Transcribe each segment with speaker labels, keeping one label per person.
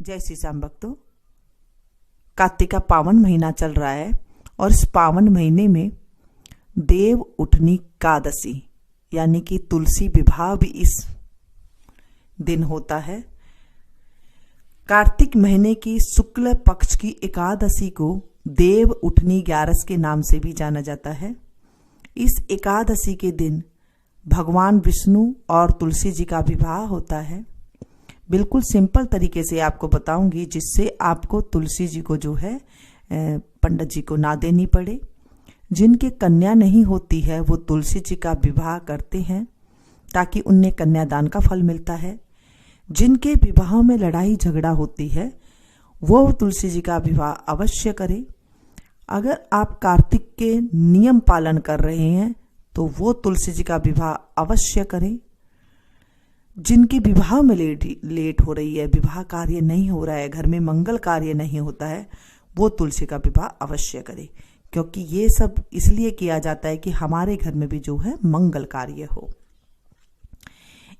Speaker 1: जय श्री श्याम भक्तों, कार्तिक का पावन महीना चल रहा है और इस पावन महीने में देव उठनी एकादशी यानी कि तुलसी विवाह भी इस दिन होता है। कार्तिक महीने की शुक्ल पक्ष की एकादशी को देव उठनी ग्यारस के नाम से भी जाना जाता है। इस एकादशी के दिन भगवान विष्णु और तुलसी जी का विवाह होता है। बिल्कुल सिंपल तरीके से आपको बताऊंगी जिससे आपको तुलसी जी को जो है पंडित जी को ना देनी पड़े। जिनके कन्या नहीं होती है वो तुलसी जी का विवाह करते हैं ताकि उन्हें कन्यादान का फल मिलता है। जिनके विवाह में लड़ाई झगड़ा होती है वो तुलसी जी का विवाह अवश्य करें। अगर आप कार्तिक के नियम पालन कर रहे हैं तो वो तुलसी जी का विवाह अवश्य करें। जिनके विवाह में लेट हो रही है, विवाह कार्य नहीं हो रहा है, घर में मंगल कार्य नहीं होता है, वो तुलसी का विवाह अवश्य करें, क्योंकि ये सब इसलिए किया जाता है कि हमारे घर में भी जो है मंगल कार्य हो।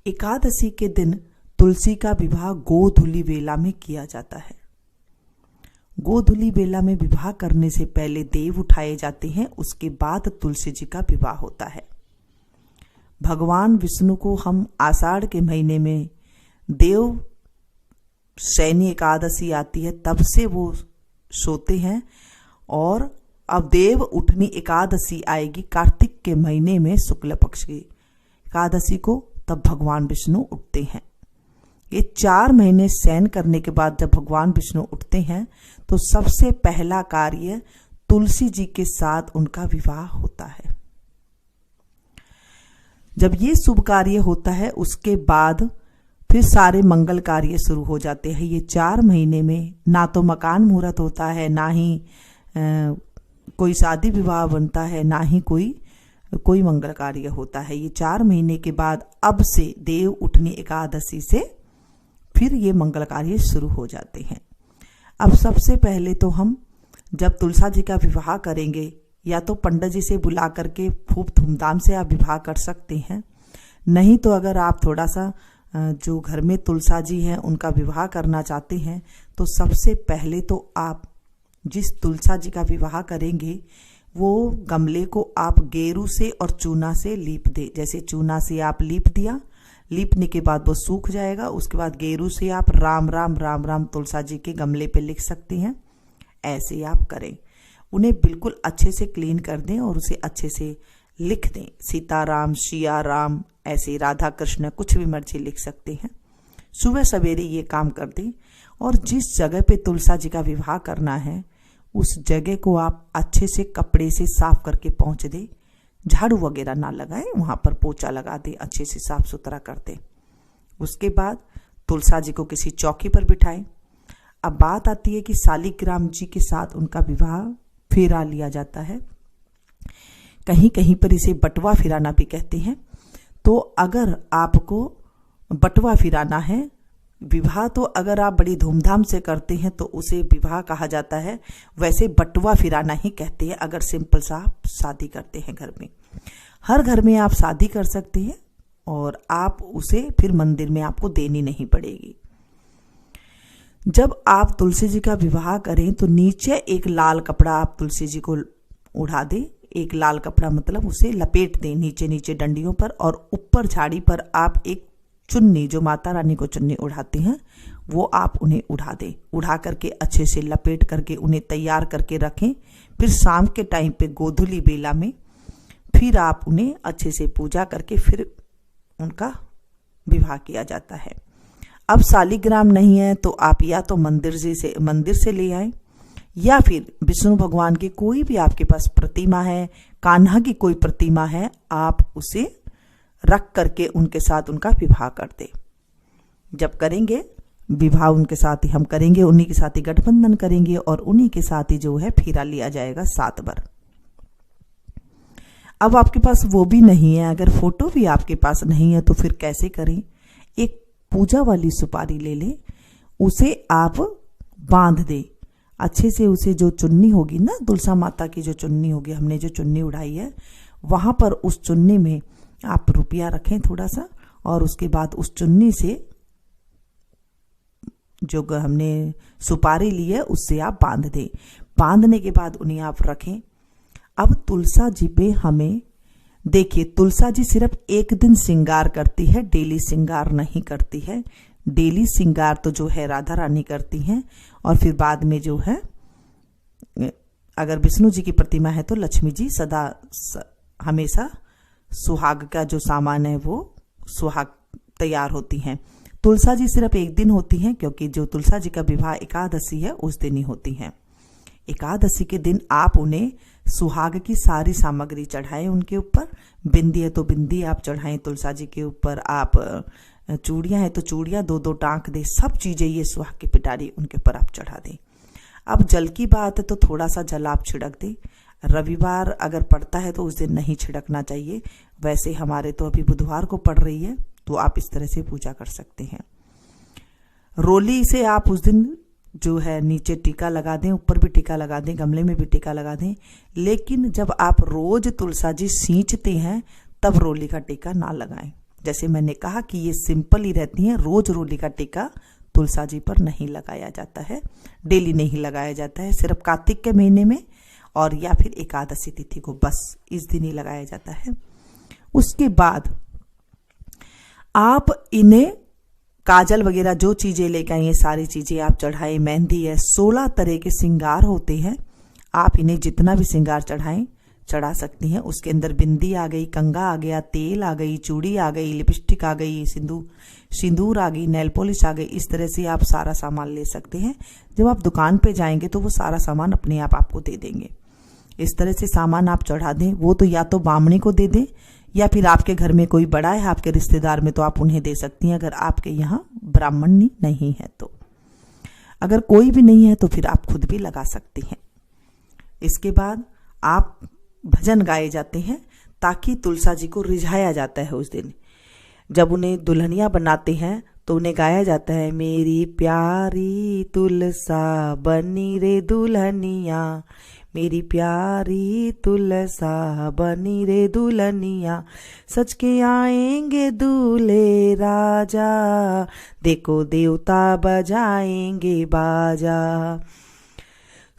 Speaker 1: एकादशी के दिन तुलसी का विवाह गोधूली बेला में किया जाता है। गोधूली बेला में विवाह करने से पहले देव उठाए जाते हैं, उसके बाद तुलसी जी का विवाह होता है। भगवान विष्णु को हम आषाढ़ के महीने में देव शयनी एकादशी आती है तब से वो सोते हैं और अब देव उठनी एकादशी आएगी कार्तिक के महीने में शुक्ल पक्ष की एकादशी को, तब भगवान विष्णु उठते हैं। ये 4 महीने शयन करने के बाद जब भगवान विष्णु उठते हैं तो सबसे पहला कार्य तुलसी जी के साथ उनका विवाह होता है। जब ये शुभ कार्य होता है उसके बाद फिर सारे मंगल कार्य शुरू हो जाते हैं। ये 4 महीने में ना तो मकान मुहूर्त होता है, ना ही कोई शादी विवाह बनता है, ना ही कोई मंगल कार्य होता है। ये 4 महीने के बाद अब से देव उठनी एकादशी से फिर ये मंगल कार्य शुरू हो जाते हैं। अब सबसे पहले तो हम जब तुलसा जी का विवाह करेंगे या तो पंडित जी से बुला करके खूब धूमधाम से आप विवाह कर सकते हैं, नहीं तो अगर आप थोड़ा सा जो घर में तुलसा जी हैं उनका विवाह करना चाहते हैं तो सबसे पहले तो आप जिस तुलसा जी का विवाह करेंगे वो गमले को आप गेरू से और चूना से लीप दे। जैसे चूना से आप लीप दिया, लीपने के बाद वो सूख जाएगा, उसके बाद गेरू से आप राम राम राम राम तुलसा जी के गमले पे लिख सकते हैं। ऐसे आप करें, उन्हें बिल्कुल अच्छे से क्लीन कर दें और उसे अच्छे से लिख दें। सीताराम, शिया राम, ऐसे राधा कृष्ण कुछ भी मर्जी लिख सकते हैं। सुबह सवेरे ये काम कर दें और जिस जगह पे तुलसा जी का विवाह करना है उस जगह को आप अच्छे से कपड़े से साफ करके पहुँच दें। झाड़ू वगैरह ना लगाएं, वहां पर पोछा लगा दें, अच्छे से साफ सुथरा कर दें। उसके बाद तुलसा जी को किसी चौकी पर बिठाएं। अब बात आती है कि शालिग्राम जी के साथ उनका विवाह फेरा लिया जाता है। कहीं कहीं पर इसे बटवा फिराना भी कहते हैं। तो अगर आपको बटवा फिराना है, विवाह तो अगर आप बड़ी धूमधाम से करते हैं तो उसे विवाह कहा जाता है, वैसे बटवा फिराना ही कहते हैं अगर सिंपल सा आप शादी करते हैं घर में। हर घर में आप शादी कर सकते हैं और आप उसे फिर मंदिर में आपको देनी नहीं पड़ेगी। जब आप तुलसी जी का विवाह करें तो नीचे एक लाल कपड़ा आप तुलसी जी को उड़ा दें। एक लाल कपड़ा मतलब उसे लपेट दें नीचे नीचे डंडियों पर, और ऊपर झाड़ी पर आप एक चुन्नी, जो माता रानी को चुन्नी उड़ाते हैं, वो आप उन्हें उड़ा दें। उड़ा करके अच्छे से लपेट करके उन्हें तैयार करके रखें। फिर शाम के टाइम पे गोधूली बेला में फिर आप उन्हें अच्छे से पूजा करके फिर उनका विवाह किया जाता है। अब शालिग्राम नहीं है तो आप या तो मंदिर से ले आए, या फिर विष्णु भगवान की कोई भी आपके पास प्रतिमा है, कान्हा की कोई प्रतिमा है, आप उसे रख करके उनके साथ उनका विवाह कर दे। जब करेंगे विवाह उनके साथ ही हम करेंगे, उन्हीं के साथ ही गठबंधन करेंगे और उन्हीं के साथ ही जो है फेरा लिया जाएगा 7 बार। अब आपके पास वो भी नहीं है, अगर फोटो भी आपके पास नहीं है तो फिर कैसे करें? एक पूजा वाली सुपारी ले लें, उसे आप बांध दे अच्छे से। उसे जो चुन्नी होगी ना, तुलसा माता की जो चुन्नी होगी, हमने जो चुन्नी उड़ाई है, वहां पर उस चुन्नी में आप रुपया रखें थोड़ा सा, और उसके बाद उस चुन्नी से जो हमने सुपारी ली है उससे आप बांध दें। बांधने के बाद उन्हें आप रखें। अब तुलसा जी पे हमें देखिए, तुलसा जी सिर्फ एक दिन श्रृंगार करती है, डेली श्रृंगार नहीं करती है। डेली श्रृंगार तो जो है राधा रानी करती हैं, और फिर बाद में जो है अगर विष्णु जी की प्रतिमा है तो लक्ष्मी जी सदा हमेशा सुहाग का जो सामान है वो सुहाग तैयार होती हैं। तुलसा जी सिर्फ एक दिन होती हैं, क्योंकि जो तुलसा जी का विवाह एकादशी है उस दिन ही होती हैं। एकादशी के दिन आप उन्हें सुहाग की सारी सामग्री चढ़ाएं उनके ऊपर। बिंदी है तो बिंदी आप चढ़ाएं तुलसा जी के ऊपर, आप चूड़ियां हैं तो चूड़ियां दो दो टांक दें, सब चीजें ये सुहाग की पिटारी उनके ऊपर आप चढ़ा दें। अब जल की बात है तो थोड़ा सा जल आप छिड़क दें। रविवार अगर पड़ता है तो उस दिन नहीं छिड़कना चाहिए, वैसे हमारे तो अभी बुधवार को पड़ रही है तो आप इस तरह से पूजा कर सकते हैं। रोली से आप उस दिन जो है नीचे टीका लगा दें, ऊपर भी टीका लगा दें, गमले में भी टीका लगा दें। लेकिन जब आप रोज तुलसा जी सींचते हैं तब रोली का टीका ना लगाएं। जैसे मैंने कहा कि ये सिंपल ही रहती हैं, रोज रोली का टीका तुलसा जी पर नहीं लगाया जाता है, डेली नहीं लगाया जाता है, सिर्फ कार्तिक के महीने में और या फिर एकादशी तिथि को, बस इस दिन ही लगाया जाता है। उसके बाद आप इन्हें काजल वगैरह जो चीजें लेकर आए, ये सारी चीजें आप चढ़ाएं। मेहंदी है, 16 तरह के श्रृंगार होते हैं, आप इन्हें जितना भी श्रृंगार चढ़ाएं चढ़ा सकती हैं। उसके अंदर बिंदी आ गई, कंगा आ गया, तेल आ गई, चूड़ी आ गई, लिपस्टिक आ गई, सिंदूर आ गई, नेल पॉलिश आ गई। इस तरह से आप सारा सामान ले सकते हैं। जब आप दुकान पे जाएंगे तो वो सारा सामान अपने आप आपको दे देंगे। इस तरह से सामान आप चढ़ा दें। वो तो या तो बामणी को दे दें या फिर आपके घर में कोई बड़ा है आपके रिश्तेदार में तो आप उन्हें दे सकती हैं, अगर आपके यहाँ ब्राह्मणी नहीं है तो। अगर कोई भी नहीं है तो फिर आप खुद भी लगा सकती हैं। इसके बाद आप भजन गाए जाते हैं ताकि तुलसा जी को रिझाया जाता है उस दिन। जब उन्हें दुल्हनिया बनाते हैं तो उन्हें गाया जाता है, मेरी प्यारी तुलसा बनी रे दुल्हनिया, मेरी प्यारी तुलसा बनी रे दुल्हनिया, सच के आएंगे दूल्हे राजा, देखो देवता बजाएंगे बाजा।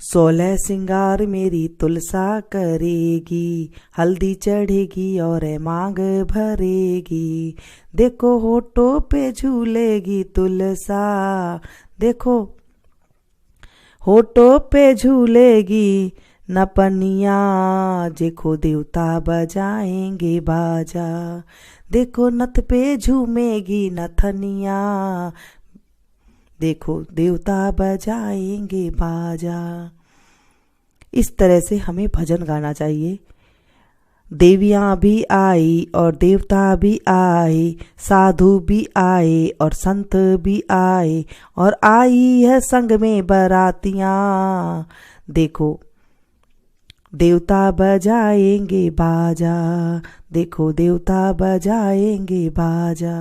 Speaker 1: 16 श्रृंगार मेरी तुलसा करेगी, हल्दी चढ़ेगी और मांग भरेगी, देखो होठों पे झूलेगी तुलसा, देखो होठों पे झूलेगी नपनिया, देखो देवता बजाएंगे बाजा, देखो नथ पे झूमेगी नथनिया, देखो देवता बजाएंगे बाजा। इस तरह से हमें भजन गाना चाहिए। देवियां भी आई और देवता भी आए, साधु भी आए और संत भी आए, और आई है संग में बरातियां, देखो देवता बजाएंगे बाजा, देखो देवता बजाएंगे बाजा।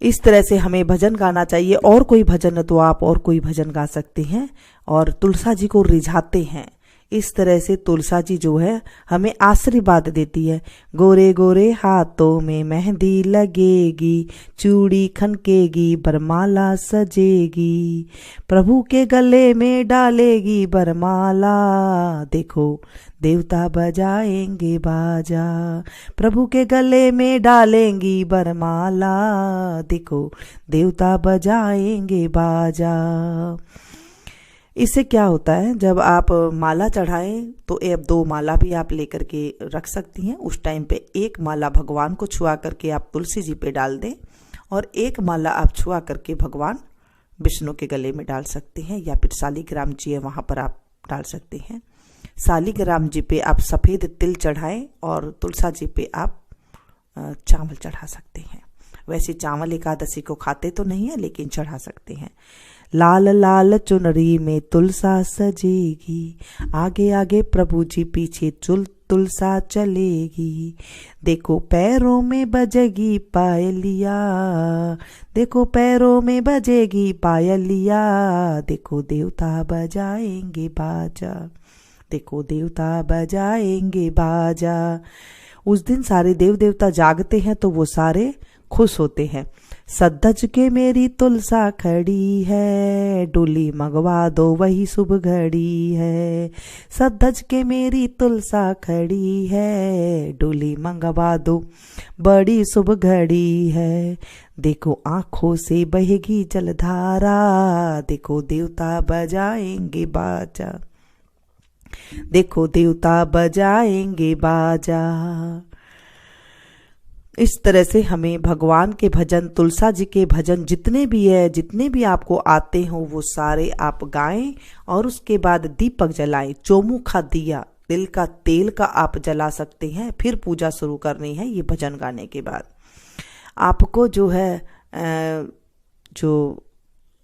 Speaker 1: इस तरह से हमें भजन गाना चाहिए। और कोई भजन है तो आप और कोई भजन गा सकते हैं और तुलसा जी को रिझाते हैं। इस तरह से तुलसा जी जो है हमें आशीर्वाद देती है। गोरे गोरे हाथों में मेहंदी लगेगी, चूड़ी खनकेगी, बरमाला सजेगी, प्रभु के गले में डालेगी बरमाला, देखो देवता बजाएंगे बाजा, प्रभु के गले में डालेंगी बरमाला, देखो देवता बजाएंगे बाजा। इससे क्या होता है, जब आप माला चढ़ाएं तो अब 2 माला भी आप लेकर के रख सकती हैं। उस टाइम पे 1 माला भगवान को छुआ करके आप तुलसी जी पे डाल दें और 1 माला आप छुआ करके भगवान विष्णु के गले में डाल सकते हैं, या फिर शालिग्राम जी है वहां पर आप डाल सकते हैं। शालिग्राम जी पे आप सफेद तिल चढ़ाएं और तुलसा जी पे आप चावल चढ़ा सकते हैं। वैसे चावल एकादशी को खाते तो नहीं है, लेकिन चढ़ा सकते हैं। लाल लाल चुनरी में तुलसा सजेगी, आगे आगे प्रभु जी पीछे तुलसा चलेगी, देखो पैरों में बजेगी पायलिया, देखो पैरों में बजेगी पायलिया, देखो देवता बजाएंगे बाजा, देखो देवता बजाएंगे बाजा। उस दिन सारे देव देवता जागते हैं तो वो सारे खुश होते हैं। सद्धज के मेरी तुलसा खड़ी है, डोली मंगवा दो वही शुभ घड़ी है। सद्धज के मेरी तुलसा खड़ी है, डोली मंगवा दो बड़ी शुभ घड़ी है। देखो आंखों से बहेगी जलधारा, देखो देवता बजाएंगे बाजा, देखो देवता बजाएंगे बाजा। इस तरह से हमें भगवान के भजन, तुलसा जी के भजन जितने भी है, जितने भी आपको आते हो वो सारे आप गाएं और उसके बाद दीपक जलाएं। चौमुखा दिया तिल का तेल का आप जला सकते हैं, फिर पूजा शुरू करनी है। ये भजन गाने के बाद आपको जो है जो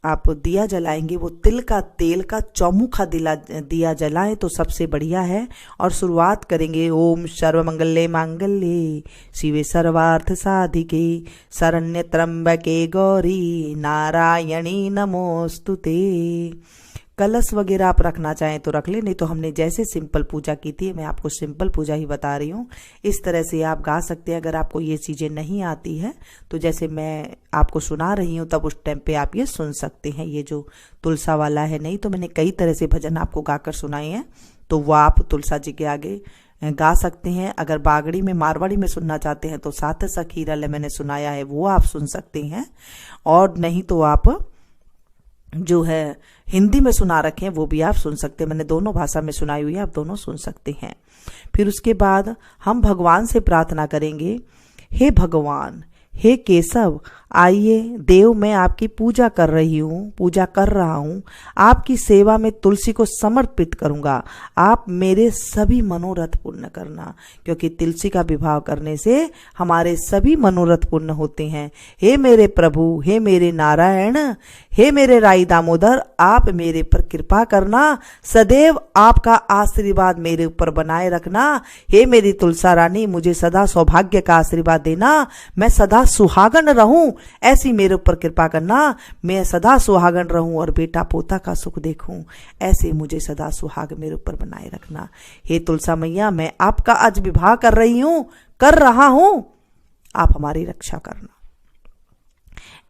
Speaker 1: आप दिया जलाएंगे वो तिल का तेल का चौमुखा दिया जलाएं तो सबसे बढ़िया है। और शुरुआत करेंगे ओम सर्वमंगले मांगल्ये शिवे सर्वार्थ साधिके शरण्य त्र्यंबके गौरी नारायणी नमोस्तुते। कलश वगैरह आप रखना चाहें तो रख ले, नहीं तो हमने जैसे सिंपल पूजा की थी, मैं आपको सिंपल पूजा ही बता रही हूँ। इस तरह से आप गा सकते हैं। अगर आपको ये चीज़ें नहीं आती है तो जैसे मैं आपको सुना रही हूँ तब उस टाइम पे आप ये सुन सकते हैं। ये जो तुलसा वाला है, नहीं तो मैंने कई तरह से भजन आपको गाकर सुनाए हैं, तो वो आप तुलसा जी के आगे गा सकते हैं। अगर बागड़ी में मारवाड़ी में सुनना चाहते हैं तो साथ सखीरल मैंने सुनाया है, वो आप सुन सकते हैं। और नहीं तो आप जो है हिंदी में सुना रखे हैं वो भी आप सुन सकते हैं। मैंने दोनों भाषा में सुनाई हुई है, आप दोनों सुन सकते हैं। फिर उसके बाद हम भगवान से प्रार्थना करेंगे, हे भगवान, हे केशव, आइए देव, मैं आपकी पूजा कर रहा हूँ। आपकी सेवा में तुलसी को समर्पित करूँगा। आप मेरे सभी मनोरथ पूर्ण करना, क्योंकि तुलसी का विवाह करने से हमारे सभी मनोरथ पूर्ण होते हैं। हे मेरे प्रभु, हे मेरे नारायण, हे मेरे राई दामोदर, आप मेरे पर कृपा करना। सदैव आपका आशीर्वाद मेरे ऊपर बनाए रखना। हे मेरी तुलसा रानी, मुझे सदा सौभाग्य का आशीर्वाद देना। मैं सदा सुहागन रहूं, ऐसी मेरे ऊपर कृपा करना। मैं सदा सुहागन रहूं और बेटा पोता का सुख देखूं, ऐसे मुझे सदा सुहाग मेरे ऊपर बनाए रखना। हे तुलसा मैया, मैं आपका आज विवाह कर रहा हूं, आप हमारी रक्षा करना।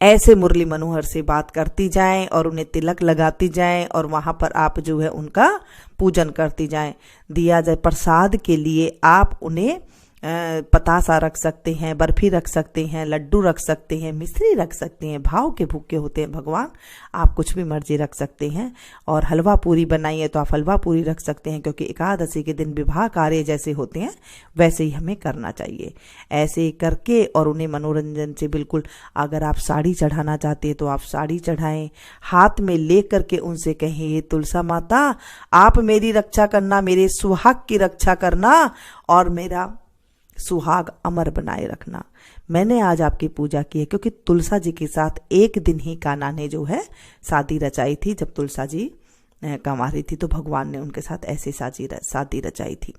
Speaker 1: ऐसे मुरली मनोहर से बात करती जाएं और उन्हें तिलक लगाती जाएं और वहां पर आप जो है उनका पूजन करती जाएं। दिया जाए प्रसाद के लिए आप उन्हें पतासा रख सकते हैं, बर्फी रख सकते हैं, लड्डू रख सकते हैं, मिश्री रख सकते हैं। भाव के भूखे होते हैं भगवान, आप कुछ भी मर्जी रख सकते हैं। और हलवा पूरी बनाइए तो आप हलवा पूरी रख सकते हैं, क्योंकि एकादशी के दिन विवाह कार्य जैसे होते हैं वैसे ही हमें करना चाहिए। ऐसे करके और उन्हें मनोरंजन से बिल्कुल, अगर आप साड़ी चढ़ाना चाहते हैं तो आप साड़ी चढ़ाएं, हाथ में ले करके उनसे कहें, ये तुलसा माता, आप मेरी रक्षा करना, मेरे सुहाग की रक्षा करना और मेरा सुहाग अमर बनाए रखना। मैंने आज आपकी पूजा की है, क्योंकि तुलसा जी के साथ एक दिन ही कान्हा ने जो है शादी रचाई थी। जब तुलसा जी कंवारी थी तो भगवान ने उनके साथ ऐसे शादी रचाई थी।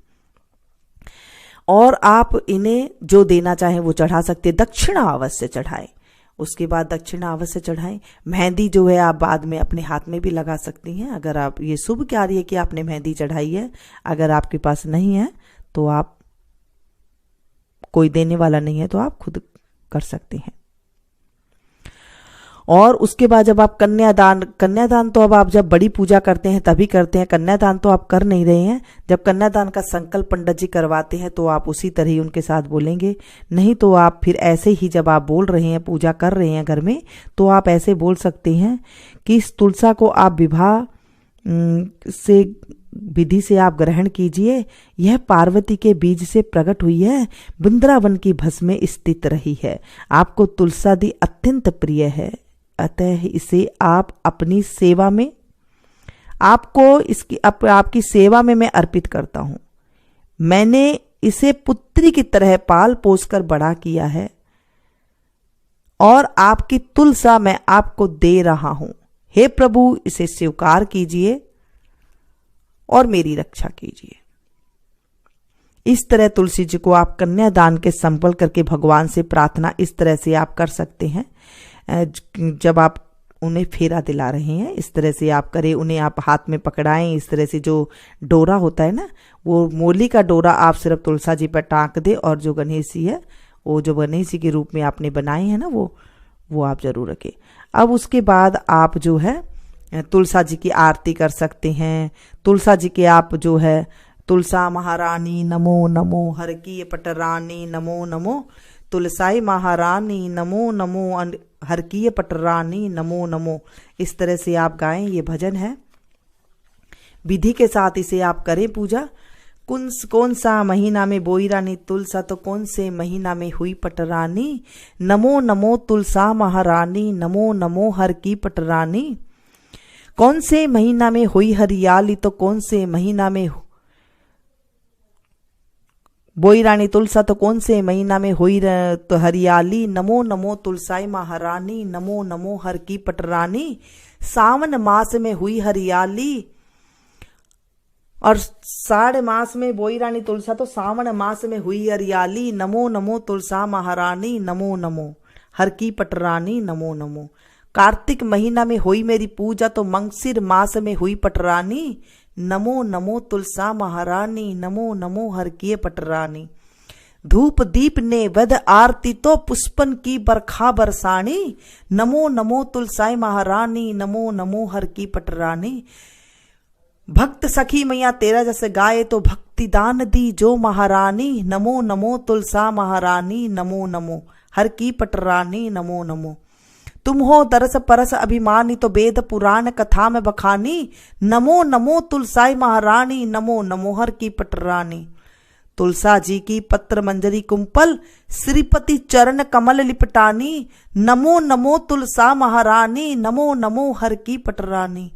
Speaker 1: और आप इन्हें जो देना चाहें वो चढ़ा सकते, दक्षिणा अवश्य चढ़ाएं। उसके बाद दक्षिणा अवश्य चढ़ाएं। मेहंदी जो है आप बाद में अपने हाथ में भी लगा सकती हैं। अगर आप, ये शुभ कार्य है कि आपने मेहंदी चढ़ाई है। अगर आपके पास नहीं है तो आप, कोई देने वाला नहीं है तो आप खुद कर सकते हैं। और उसके बाद जब आप कन्यादान तो अब आप जब बड़ी पूजा करते हैं तभी करते हैं, कन्यादान तो आप कर नहीं रहे हैं। जब कन्यादान का संकल्प पंडित जी करवाते हैं तो आप उसी तरह ही उनके साथ बोलेंगे। नहीं तो आप फिर ऐसे ही जब आप बोल रहे हैं, पूजा कर रहे हैं घर में, तो आप ऐसे बोल सकते हैं कि इस तुलसा को आप विवाह से विधि से आप ग्रहण कीजिए। यह पार्वती के बीज से प्रकट हुई है, वृंदावन की भस्म में स्थित रही है। आपको तुलसा दी अत्यंत प्रिय है, अतः इसे आप अपनी सेवा में, आपकी सेवा में मैं अर्पित करता हूं। मैंने इसे पुत्री की तरह पाल पोस कर बड़ा किया है और आपकी तुलसा मैं आपको दे रहा हूं। हे प्रभु, इसे स्वीकार कीजिए और मेरी रक्षा कीजिए। इस तरह तुलसी जी को आप कन्यादान के संबल करके भगवान से प्रार्थना इस तरह से आप कर सकते हैं। जब आप उन्हें फेरा दिला रहे हैं इस तरह से आप करें, उन्हें आप हाथ में पकड़ाएं। इस तरह से जो डोरा होता है ना, वो मोली का डोरा आप सिर्फ तुलसा जी पर टाँक दे, और जो गणेश जी है, वो जो गणेश जी के रूप में आपने बनाए हैं ना, वो आप जरूर रखें। अब उसके बाद आप जो है तुलसा जी की आरती कर सकते हैं। तुलसा जी के आप जो है तुलसा महारानी नमो नमो, हर की पटरानी नमो नमो, तुलसाई महारानी नमो नमो, हर की पटरानी नमो नमो, इस तरह से आप गाएं। ये भजन है, विधि के साथ इसे आप करें पूजा। कौन सा महीना में बोई रानी तुलसा, तो कौन से महीना में हुई पटरानी, नमो नमो तुलसा महारानी नमो नमो, हर की पटरानी। कौन से महीना में हुई हरियाली, तो कौन से महीना में बोई रानी तुलसा, तो कौन से महीना में हुई तो हरियाली, नमो नमो तुलसाई महारानी नमो नमो, हर की पटरानी। सावन मास में हुई हरियाली, और साढ़ मास में बोई रानी तुलसा, तो सावन मास में हुई हरियाली, नमो नमो तुलसा महारानी नमो नमो, हर की पटरानी नमो नमो। कार्तिक महीना में हुई मेरी पूजा, तो मंगसिर मास में हुई पटरानी, नमो नमो तुलसा महारानी नमो नमो, हर की पटरानी। धूप दीप ने वध आरती, तो पुष्पन की बरखा बरसानी, नमो नमो तुलसाई महारानी नमो नमो, हर की पटरानी। भक्त सखी मैया तेरा जैसे गाए, तो भक्ति दान दी जो महारानी, नमो नमो तुलसा महारानी नमो नमो, हर की पटरानी नमो नमो। तुम हो दरस परस अभिमानी, तो वेद पुराण कथा में बखानी, नमो नमो तुलसाई महारानी नमो नमो, हर की पटरानी। तुलसा जी की पत्र मंजरी कुंपल, श्रीपति चरण कमल लिपटानी, नमो नमो तुलसा महारानी नमो नमो, हर की पटरानी।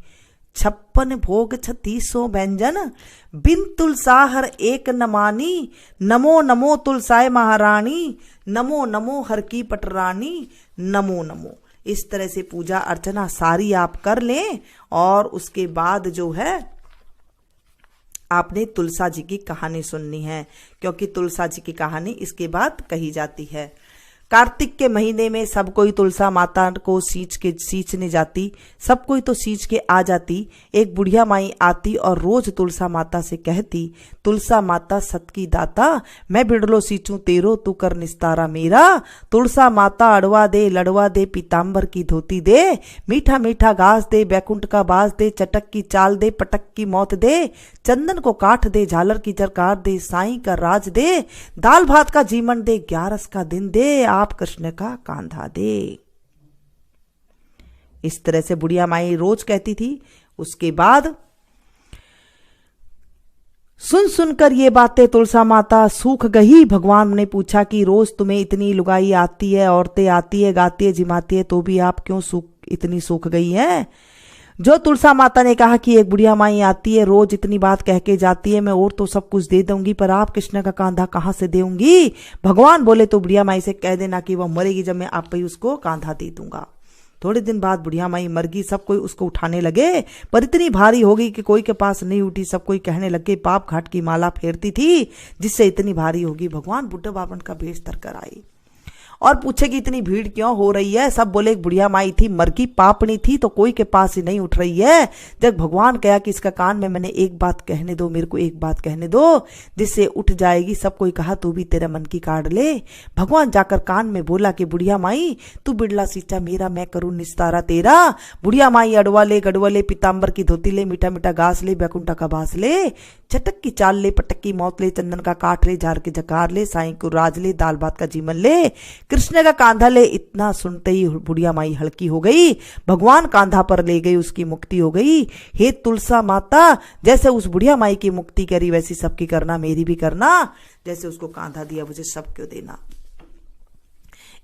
Speaker 1: 56 भोग 3600 व्यंजन, बिन तुलसा हर एक न मानी, नमो नमो तुलसाई महारानी नमो नमो, हर की पटरानी नमो नमो। इस तरह से पूजा अर्चना सारी आप कर लें, और उसके बाद जो है आपने तुलसा जी की कहानी सुननी है, क्योंकि तुलसा जी की कहानी इसके बाद कही जाती है। कार्तिक के महीने में सब कोई तुलसा माता को सींचने जाती, सब कोई तो सींच के आ जाती। एक बुढ़िया माई आती और रोज तुलसा माता से कहती, तुलसा माता सत की दाता, मैं बिड़लो सींचूं तेरो, तू कर निस्तारा मेरा। तुलसा माता अड़वा दे लड़वा दे, पीताम्बर की धोती दे, मीठा मीठा घास दे, बैकुंठ का बास दे, चटक की चाल दे, पटक की मौत दे, चंदन को काठ दे, झालर की जरकार दे, साईं का राज दे, दाल भात का जीवन दे, 11 का दिन दे, आप कृष्ण का कांधा दे। इस तरह से बुढ़िया माई रोज कहती थी। उसके बाद सुन सुनकर ये बातें तुलसा माता सूख गई। भगवान ने पूछा कि रोज तुम्हें इतनी लुगाई आती है, औरतें आती है, गाती है, जिमाती है, तो भी आप क्यों इतनी सूख गई है। जो तुलसा माता ने कहा कि एक बुढ़िया माई आती है, रोज इतनी बात कह के जाती है, मैं और तो सब कुछ दे दूंगी, पर आप कृष्ण का कांधा कहां से देऊंगी। भगवान बोले तो बुढ़िया माई से कह देना कि वह मरेगी जब मैं आप ही उसको कांधा दे दूंगा। थोड़े दिन बाद बुढ़िया माई मर गई। सब कोई उसको उठाने लगे, पर इतनी भारी हो गई कि कोई के पास नहीं उठी। सब कोई कहने लगे पाप घाट की माला फेरती थी जिससे इतनी भारी होगी। भगवान बुढ़े बावन का वेश धर कर आई और पूछे कि इतनी भीड़ क्यों हो रही है। सब बोले एक बुढ़िया माई थी, मर की पापनी थी, तो कोई के पास ही नहीं उठ रही है। जब भगवान कहा कि इसका कान में मैंने एक बात कहने दो, मेरे को एक बात कहने दो जिससे उठ जाएगी। सब कोई कहा तू भी तेरा मन की काट ले। भगवान जाकर कान में बोला कि बुढ़िया माई तू बिड़ला सींचा मेरा, मैं करूं निस्तारा तेरा। बुढ़िया माई अडवा ले गड़वा ले, पीताम्बर की धोती ले, मीठा मीठा घास ले, बैकुंठा का बास ले, चटक की चाल ले, पटक की मौत ले, चंदन का काठ ले, झार के जकार ले, साईं को राज ले, दाल भात का जीवन ले, कृष्ण का कांधा ले। इतना सुनते ही बुढ़िया माई हल्की हो गई। भगवान कांधा पर ले गई, उसकी मुक्ति हो गई। हे तुलसा माता, जैसे उस बुढ़िया माई की मुक्ति करी वैसी सबकी करना, मेरी भी करना। जैसे उसको कांधा दिया मुझे सब क्यों देना।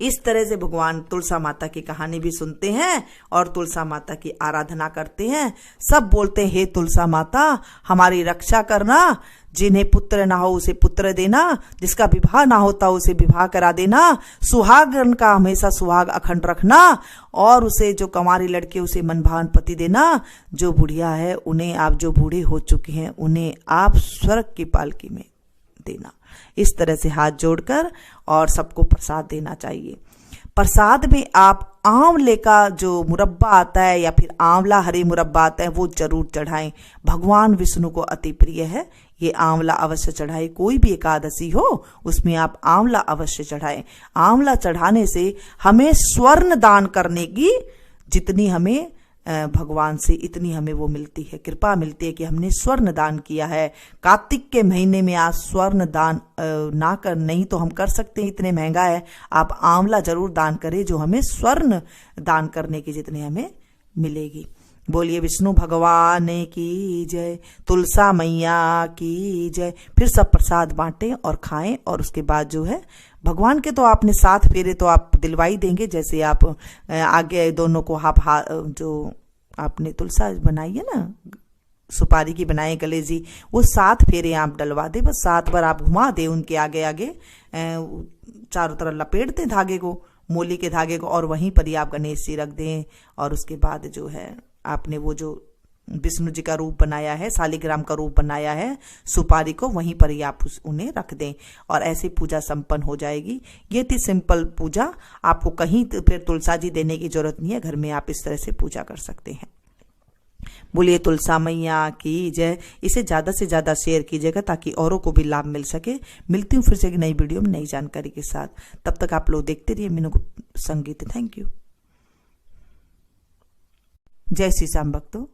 Speaker 1: इस तरह से भगवान तुलसा माता की कहानी भी सुनते हैं और तुलसा माता की आराधना करते हैं। सब बोलते हैं हे तुलसा माता हमारी रक्षा करना, जिन्हें पुत्र ना हो उसे पुत्र देना, जिसका विवाह ना होता उसे विवाह करा देना, सुहागन का हमेशा सुहाग अखंड रखना, और उसे जो कंवारी लड़के उसे मनभावन पति देना। जो बुढ़िया है उन्हें आप, जो बूढ़े हो चुके हैं उन्हें आप स्वर्ग की पालकी में देना। इस तरह से हाथ जोड़कर और सबको प्रसाद देना चाहिए। प्रसाद में आप आंवले का जो मुरब्बा आता है या फिर आंवला हरी मुरब्बा आता है वो जरूर चढ़ाएं। भगवान विष्णु को अति प्रिय है, ये आंवला अवश्य चढ़ाएं। कोई भी एकादशी हो उसमें आप आंवला अवश्य चढ़ाएं। आंवला चढ़ाने से हमें स्वर्ण दान करने की जितनी हमें भगवान से इतनी हमें वो मिलती है, कृपा मिलती है कि हमने स्वर्ण दान किया है। कार्तिक के महीने में आज स्वर्ण दान ना कर, नहीं तो हम कर सकते हैं, इतने महंगा है। आप आंवला जरूर दान करें जो हमें स्वर्ण दान करने की जितनी हमें मिलेगी। बोलिए विष्णु भगवान की जय, तुलसा मैया की जय। फिर सब प्रसाद बांटें और खाएं और उसके बाद जो है भगवान के तो आपने 7 फेरे तो आप दिलवाई देंगे। जैसे आप आगे दोनों को आप जो आपने तुलसा बनाई है ना, सुपारी की बनाए कलेजी, वो 7 फेरे आप डलवा दे। बस 7 बार आप घुमा दे उनके आगे आगे, चारों तरफ लपेट दें धागे को, मोली के धागे को, और वहीं पर ही आप गणेश जी रख दें। और उसके बाद जो है आपने वो जो विष्णु जी का रूप बनाया है, शालिग्राम का रूप बनाया है, सुपारी को वहीं पर ही आप उन्हें रख दें और ऐसे पूजा संपन्न हो जाएगी। ये थी सिंपल पूजा, आपको कहीं फिर तुलसा जी देने की जरूरत नहीं है, घर में आप इस तरह से पूजा कर सकते हैं। बोलिए तुलसा मैया की जय। इसे ज्यादा से ज्यादा शेयर कीजिएगा ताकि औरों को भी लाभ मिल सके। मिलती हूँ फिर से एक नई वीडियो में नई जानकारी के साथ, तब तक आप लोग देखते रहिए मीनू संगीत। Thank you. जय श्री श्याम भक्तों।